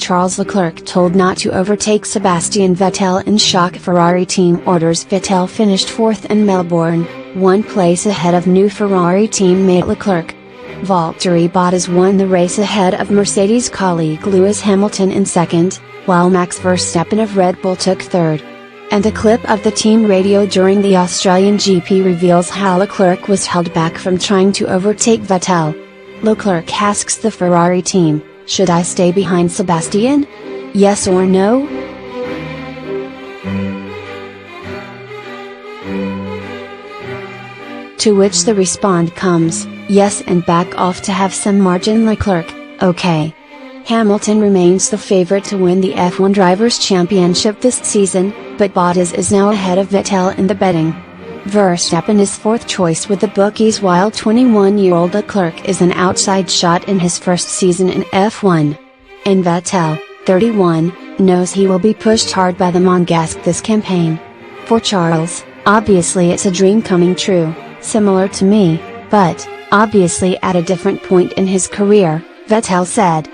Charles Leclerc told not to overtake Sebastian Vettel in shock. Ferrari team orders. Vettel finished 4th in Melbourne, 1 place ahead of new Ferrari teammate Leclerc. Valtteri Bottas won the race ahead of Mercedes colleague Lewis Hamilton in 2nd, while Max Verstappen of Red Bull took 3rd. And a clip of the team radio during the Australian GP reveals how Leclerc was held back from trying to overtake Vettel. Leclerc asks the Ferrari team, "Should I stay behind Sebastian? Yes or no?" To which the response comes, "Yes, and back off to have some margin." Leclerc, "Okay." Hamilton remains the favorite to win the F1 Drivers' Championship this season, but Bottas is now ahead of Vettel in the betting. Verstappen is 4th choice with the bookies, while 21-year-old Leclerc is an outside shot in his first season in F1. And Vettel, 31, knows he will be pushed hard by the Monegasque this campaign. For Charles, obviously it's a dream coming true, similar to me, but, obviously at a different point in his career, Vettel said.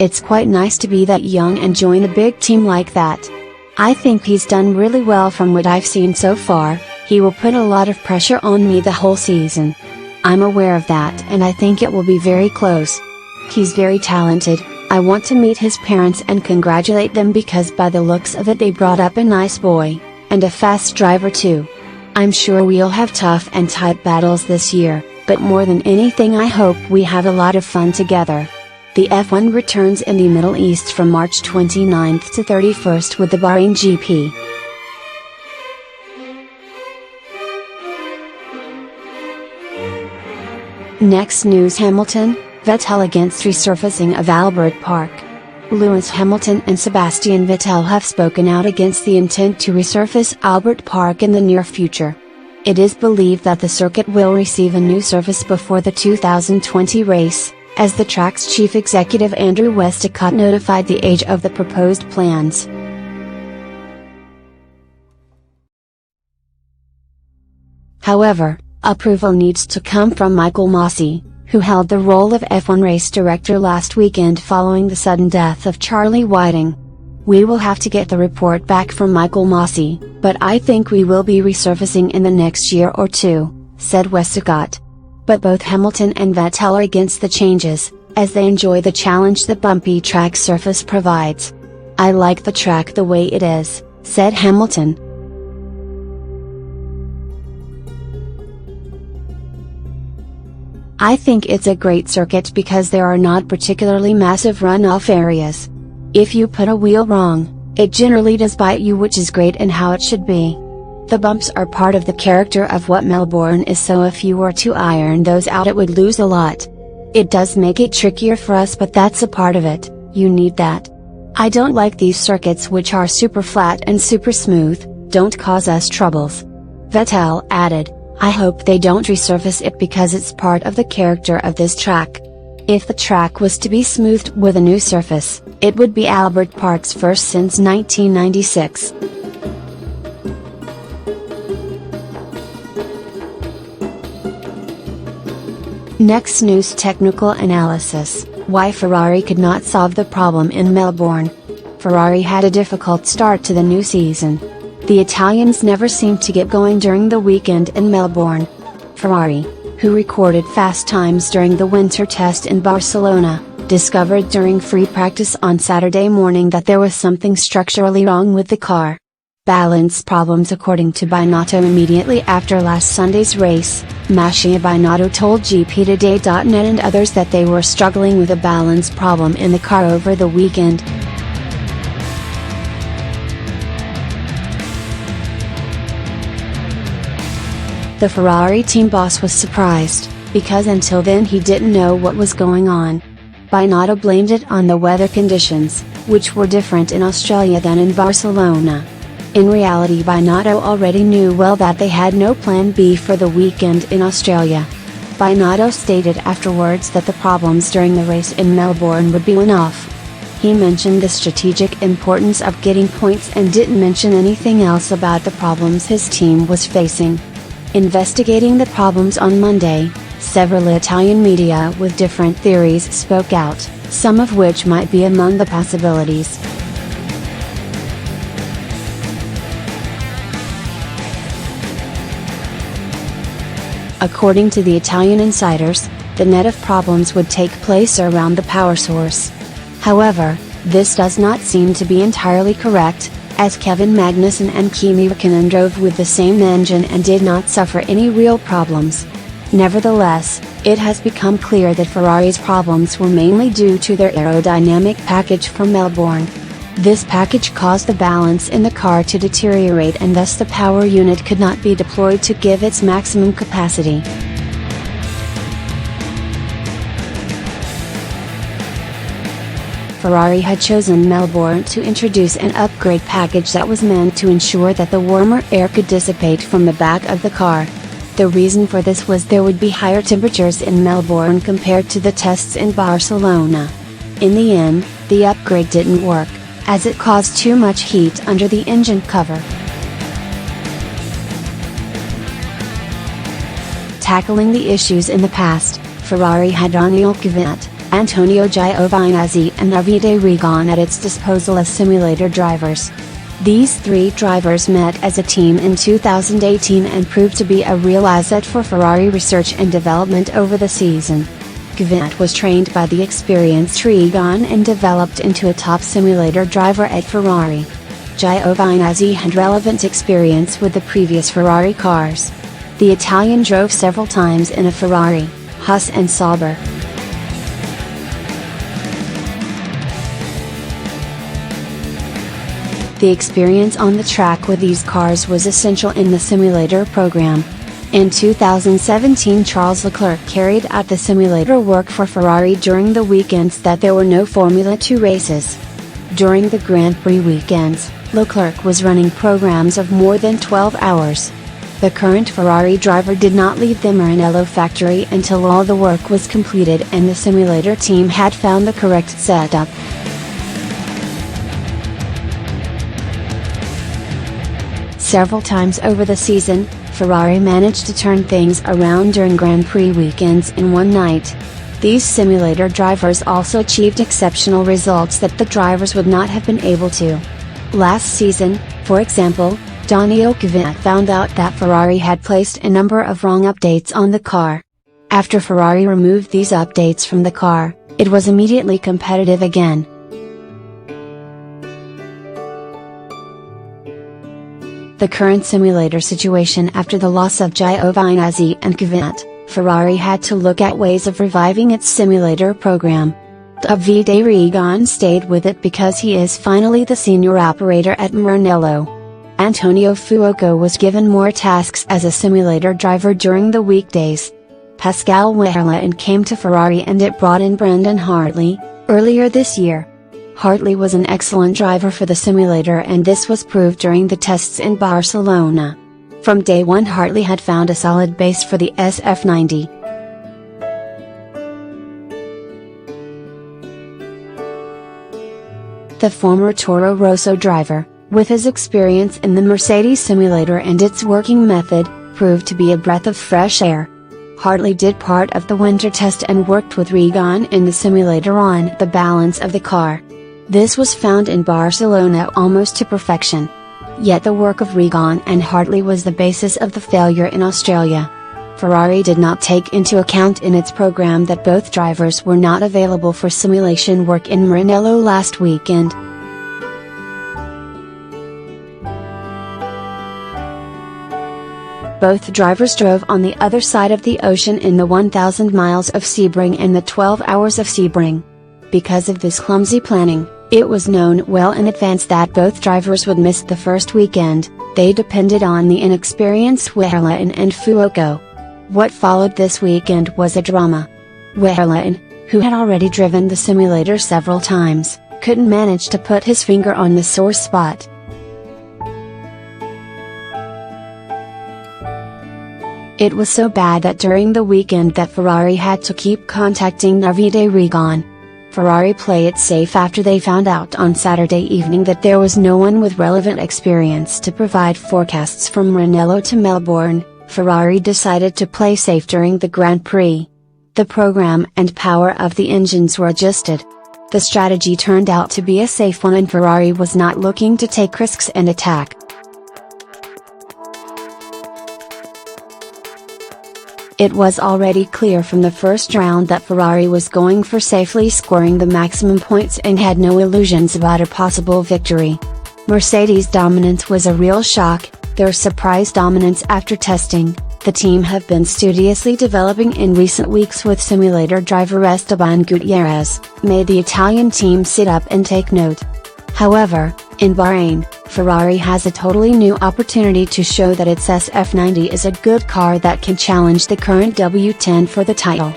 "It's quite nice to be that young and join a big team like that. I think he's done really well from what I've seen so far. He will put a lot of pressure on me the whole season. I'm aware of that, and I think it will be very close. He's very talented. I want to meet his parents and congratulate them, because by the looks of it they brought up a nice boy, and a fast driver too. I'm sure we'll have tough and tight battles this year, but more than anything I hope we have a lot of fun together." The F1 returns in the Middle East from March 29th to 31st with the Bahrain GP. Next news: Hamilton, Vettel against resurfacing of Albert Park. Lewis Hamilton and Sebastian Vettel have spoken out against the intent to resurface Albert Park in the near future. It is believed that the circuit will receive a new surface before the 2020 race, as the track's chief executive Andrew Westacott notified the age of the proposed plans. However, approval needs to come from Michael Masi, who held the role of F1 race director last weekend following the sudden death of Charlie Whiting. "We will have to get the report back from Michael Masi, but I think we will be resurfacing in the next year or two," said Westacott. But both Hamilton and Vettel are against the changes, as they enjoy the challenge the bumpy track surface provides. "I like the track the way it is," said Hamilton. "I think it's a great circuit because there are not particularly massive runoff areas. If you put a wheel wrong, it generally does bite you, which is great and how it should be. The bumps are part of the character of what Melbourne is, so if you were to iron those out it would lose a lot. It does make it trickier for us, but that's a part of it, you need that. I don't like these circuits which are super flat and super smooth, don't cause us troubles." Vettel added, "I hope they don't resurface it because it's part of the character of this track. If the track was to be smoothed with a new surface, it would be Albert Park's first since 1996. Next news: technical analysis, why Ferrari could not solve the problem in Melbourne. Ferrari had a difficult start to the new season. The Italians never seemed to get going during the weekend in Melbourne. Ferrari, who recorded fast times during the winter test in Barcelona, discovered during free practice on Saturday morning that there was something structurally wrong with the car. Balance problems, according to Binotto. Immediately after last Sunday's race, Massia Binotto told GPToday.net and others that they were struggling with a balance problem in the car over the weekend. The Ferrari team boss was surprised, because until then he didn't know what was going on. Binotto blamed it on the weather conditions, which were different in Australia than in Barcelona. In reality, Binotto already knew well that they had no plan B for the weekend in Australia. Binotto stated afterwards that the problems during the race in Melbourne would be one-off. He mentioned the strategic importance of getting points and didn't mention anything else about the problems his team was facing. Investigating the problems on Monday, several Italian media with different theories spoke out, some of which might be among the possibilities. According to the Italian insiders, the net of problems would take place around the power source. However, this does not seem to be entirely correct, as Kevin Magnussen and Kimi Räikkönen drove with the same engine and did not suffer any real problems. Nevertheless, it has become clear that Ferrari's problems were mainly due to their aerodynamic package from Melbourne. This package caused the balance in the car to deteriorate, and thus the power unit could not be deployed to give its maximum capacity. Ferrari had chosen Melbourne to introduce an upgrade package that was meant to ensure that the warmer air could dissipate from the back of the car. The reason for this was there would be higher temperatures in Melbourne compared to the tests in Barcelona. In the end, the upgrade didn't work, as it caused too much heat under the engine cover. Tackling the issues in the past, Ferrari had Daniel Kvyat, Antonio Giovinazzi and Davide Rigon at its disposal as simulator drivers. These three drivers met as a team in 2018 and proved to be a real asset for Ferrari research and development over the season. Kvyat was trained by the experienced Rigon and developed into a top simulator driver at Ferrari. Giovinazzi had relevant experience with the previous Ferrari cars. The Italian drove several times in a Ferrari, Haas and Sauber. The experience on the track with these cars was essential in the simulator program. In 2017, Charles Leclerc carried out the simulator work for Ferrari during the weekends that there were no Formula 2 races. During the Grand Prix weekends, Leclerc was running programs of more than 12 hours. The current Ferrari driver did not leave the Maranello factory until all the work was completed and the simulator team had found the correct setup. Several times over the season, Ferrari managed to turn things around during Grand Prix weekends in one night. These simulator drivers also achieved exceptional results that the drivers would not have been able to. Last season, for example, Daniel Kvyat found out that Ferrari had placed a number of wrong updates on the car. After Ferrari removed these updates from the car, it was immediately competitive again. The current simulator situation after the loss of Giovinazzi and Kvyat, Ferrari had to look at ways of reviving its simulator program. Davide Rigon stayed with it because he is finally the senior operator at Maranello. Antonio Fuoco was given more tasks as a simulator driver during the weekdays. Pascal Wehrlein came to Ferrari and it brought in Brendan Hartley, earlier this year. Hartley was an excellent driver for the simulator, and this was proved during the tests in Barcelona. From day one, Hartley had found a solid base for the SF90. The former Toro Rosso driver, with his experience in the Mercedes simulator and its working method, proved to be a breath of fresh air. Hartley did part of the winter test and worked with Rigon in the simulator on the balance of the car. This was found in Barcelona almost to perfection. Yet the work of Rigon and Hartley was the basis of the failure in Australia. Ferrari did not take into account in its program that both drivers were not available for simulation work in Maranello last weekend. Both drivers drove on the other side of the ocean in the 1,000 miles of Sebring and the 12 hours of Sebring. Because of this clumsy planning, it was known well in advance that both drivers would miss the first weekend. They depended on the inexperienced Wehrlein and Fuoco. What followed this weekend was a drama. Wehrlein, who had already driven the simulator several times, couldn't manage to put his finger on the sore spot. It was so bad that during the weekend that Ferrari had to keep contacting Davide Rigon. Ferrari played it safe after they found out on Saturday evening that there was no one with relevant experience to provide forecasts from Maranello to Melbourne. Ferrari decided to play safe during the Grand Prix. The program and power of the engines were adjusted. The strategy turned out to be a safe one, and Ferrari was not looking to take risks and attack. It was already clear from the first round that Ferrari was going for safely scoring the maximum points and had no illusions about a possible victory. Mercedes' dominance was a real shock, their surprise dominance after testing. The team have been studiously developing in recent weeks, with simulator driver Esteban Gutierrez, made the Italian team sit up and take note. However, in Bahrain, Ferrari has a totally new opportunity to show that its SF90 is a good car that can challenge the current W10 for the title.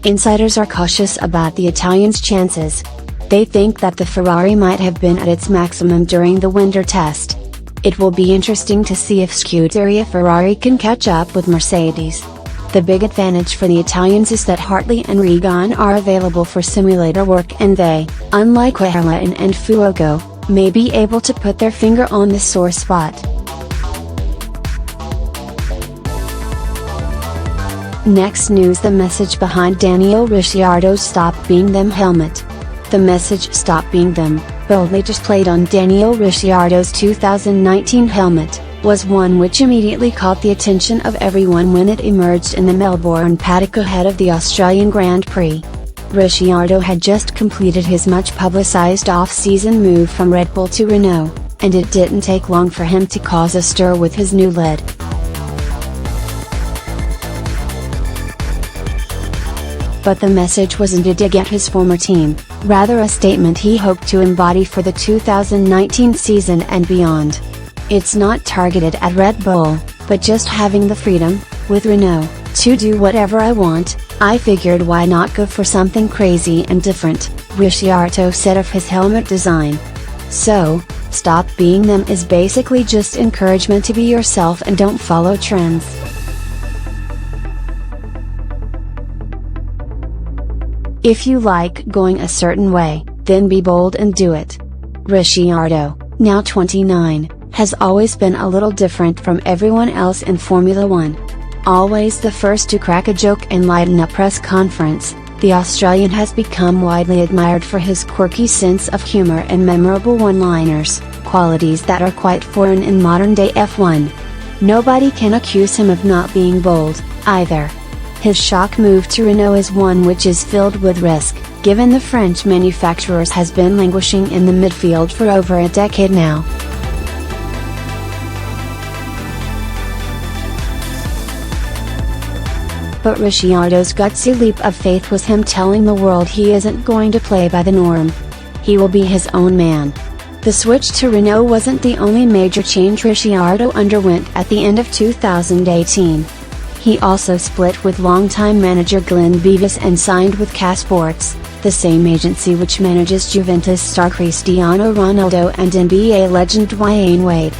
Insiders are cautious about the Italians' chances. They think that the Ferrari might have been at its maximum during the winter test. It will be interesting to see if Scuderia Ferrari can catch up with Mercedes. The big advantage for the Italians is that Hartley and Regan are available for simulator work, and they, unlike Wehrlein and Fuoco, may be able to put their finger on the sore spot. Next news: the message behind Daniel Ricciardo's "Stop Being Them" helmet. The message "Stop Being Them," boldly displayed on Daniel Ricciardo's 2019 helmet, was one which immediately caught the attention of everyone when it emerged in the Melbourne paddock ahead of the Australian Grand Prix. Ricciardo had just completed his much-publicized off-season move from Red Bull to Renault, and it didn't take long for him to cause a stir with his new lid. But the message wasn't a dig at his former team, rather a statement he hoped to embody for the 2019 season and beyond. It's not targeted at Red Bull, but just having the freedom, with Renault, to do whatever I want. I figured why not go for something crazy and different, Ricciardo said of his helmet design. So, "Stop Being Them" is basically just encouragement to be yourself and don't follow trends. If you like going a certain way, then be bold and do it. Ricciardo, now 29, has always been a little different from everyone else in Formula One. Always the first to crack a joke and lighten a press conference, the Australian has become widely admired for his quirky sense of humor and memorable one-liners, qualities that are quite foreign in modern-day F1. Nobody can accuse him of not being bold, either. His shock move to Renault is one which is filled with risk, given the French manufacturer has been languishing in the midfield for over a decade now. But Ricciardo's gutsy leap of faith was him telling the world he isn't going to play by the norm. He will be his own man. The switch to Renault wasn't the only major change Ricciardo underwent at the end of 2018. He also split with longtime manager Glenn Beavis and signed with K Sports, the same agency which manages Juventus star Cristiano Ronaldo and NBA legend Dwyane Wade.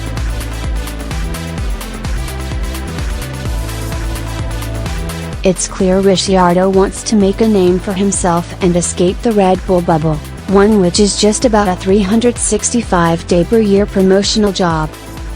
It's clear Ricciardo wants to make a name for himself and escape the Red Bull bubble, one which is just about a 365-day per year promotional job.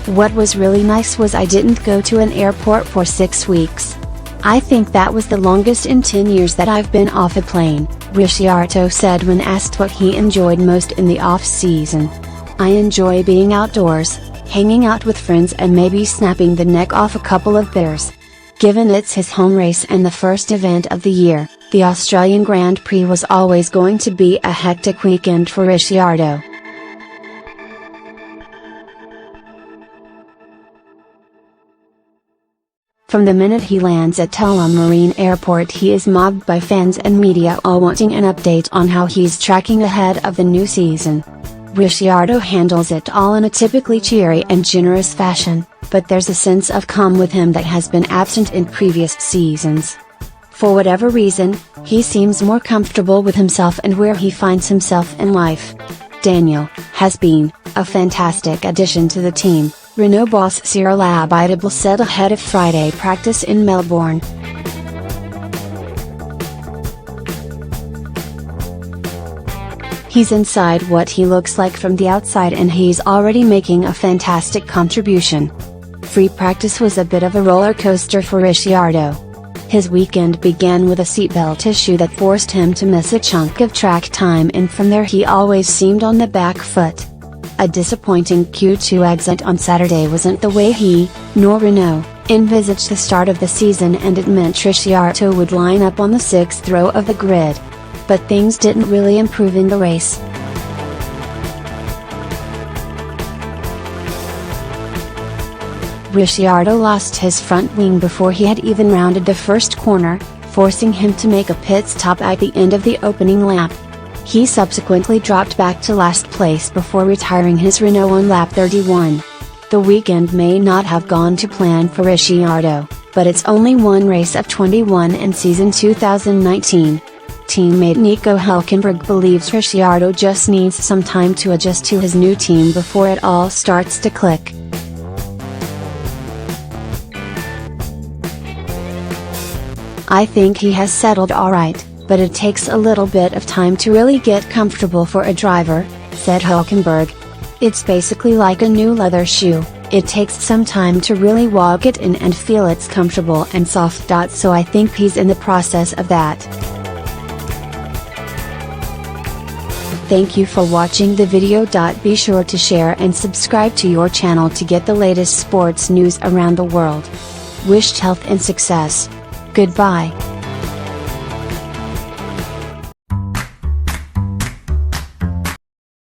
What was really nice was I didn't go to an airport for 6 weeks. I think that was the longest in 10 years that I've been off a plane, Ricciardo said when asked what he enjoyed most in the off-season. I enjoy being outdoors, hanging out with friends and maybe snapping the neck off a couple of bears. Given it's his home race and the first event of the year, the Australian Grand Prix was always going to be a hectic weekend for Ricciardo. From the minute he lands at Tullamarine Airport, he is mobbed by fans and media, all wanting an update on how he's tracking ahead of the new season. Ricciardo handles it all in a typically cheery and generous fashion, but there's a sense of calm with him that has been absent in previous seasons. For whatever reason, he seems more comfortable with himself and where he finds himself in life. Daniel has been a fantastic addition to the team, Renault boss Cyril Abiteboul said ahead of Friday practice in Melbourne. He's inside what he looks like from the outside, and he's already making a fantastic contribution. Free practice was a bit of a roller coaster for Ricciardo. His weekend began with a seatbelt issue that forced him to miss a chunk of track time, and from there he always seemed on the back foot. A disappointing Q2 exit on Saturday wasn't the way he, nor Renault, envisaged the start of the season, and it meant Ricciardo would line up on the 6th row of the grid. But things didn't really improve in the race. Ricciardo lost his front wing before he had even rounded the first corner, forcing him to make a pit stop at the end of the opening lap. He subsequently dropped back to last place before retiring his Renault on lap 31. The weekend may not have gone to plan for Ricciardo, but it's only one race of 21 in season 2019. Teammate Nico Hülkenberg believes Ricciardo just needs some time to adjust to his new team before it all starts to click. I think he has settled alright, but it takes a little bit of time to really get comfortable for a driver, said Hülkenberg. It's basically like a new leather shoe, it takes some time to really walk it in and feel it's comfortable and soft. So I think he's in the process of that. Thank you for watching the video. Be sure to share and subscribe to your channel to get the latest sports news around the world. Wished health and success. Goodbye.